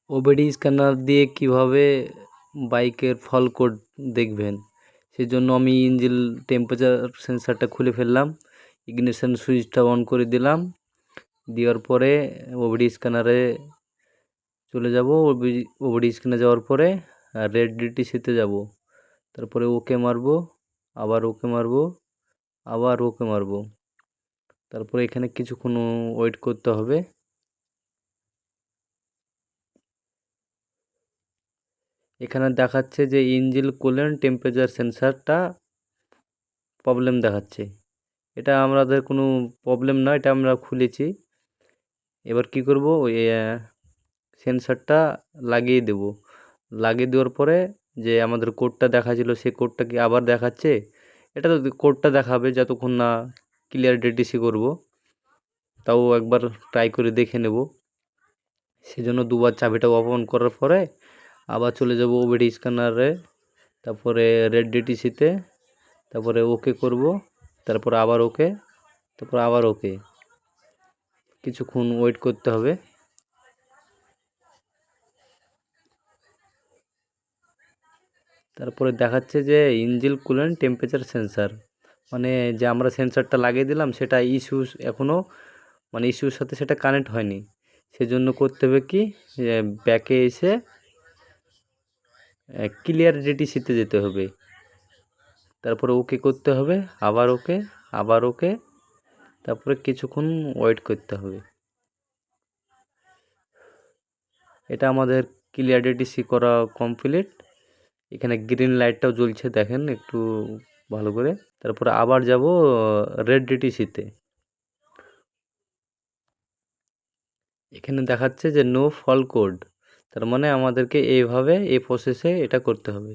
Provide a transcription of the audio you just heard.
OBD scanner দিয়ে কিভাবে বাইকের ফল কোড দেখবেন, সেজন্য আমি ইঞ্জিন টেম্পারেচার সেন্সারটা খুলে ফেললাম, ইগনিশন সুইচটা অন করে দিলাম। দেওয়ার পরে ওবিডি স্ক্যানারে চলে যাব। ওবিডি স্ক্যানারে যাওয়ার পরে রেড ডিটিসিতে যাব, তারপরে ওকে মারবো, আবার ওকে মারবো, আবার ওকে মারবো। তারপরে এখানে কিছুক্ষণ ওয়েট করতে হবে। এখানে দেখাচ্ছে যে ইঞ্জিন কুলেন্ট টেম্পারেচার সেন্সারটা প্রবলেম দেখাচ্ছে। এটা আমাদের কোনো প্রবলেম নয়, এটা আমরা খুলেছি। এবার কি করব, ওই সেন্সারটা লাগিয়ে দেব। লাগিয়ে দেওয়ার পরে যে আমাদের কোডটা দেখাচ্ছিল সেই কোডটা কি আবার দেখাচ্ছে। এটা তো কোডটা দেখাবে যতক্ষণ না ক্লিয়ার ডিটিসি করব, তাও একবার ট্রাই করে দেখে নেব। সেজন্য দুবার চাবিটা ওপেন করার পরে আবার চলে যাব ওবিডি স্ক্যানারে, তারপরে রেড ডিটিসিতে, তারপরে ওকে করব, তারপর আবার ওকে, তারপর আবার ওকে। কিছুক্ষণ ওয়েট করতে হবে। তারপরে দেখাচ্ছে যে ইঞ্জিন কুলেন্ট টেম্পারেচার সেন্সার, মানে যে আমরা সেন্সারটা লাগিয়ে দিলাম সেটা ইস্যুস এখনও, মানে ইস্যুর সাথে সেটা কানেক্ট হয়নি। সেজন্য করতে হবে কি, ব্যাকে এসে ক্লিয়ার ডিটিসিতে যেতে হবে, তারপরে ওকে করতে হবে, আবার ওকে, আবার ওকে, তারপরে কিছুক্ষণ ওয়েট করতে হবে। এটা আমাদের ক্লিয়ার ডিটিসি করা কমপ্লিট। এখানে গ্রিন লাইটটাও জ্বলছে, দেখেন একটু ভালো করে। তারপরে আবার যাব রেড ডিটিসিতে। এখানে দেখাচ্ছে যে নো ফল কোড, তার মানে আমাদেরকে এইভাবে এই প্রসেসে এটা করতে হবে।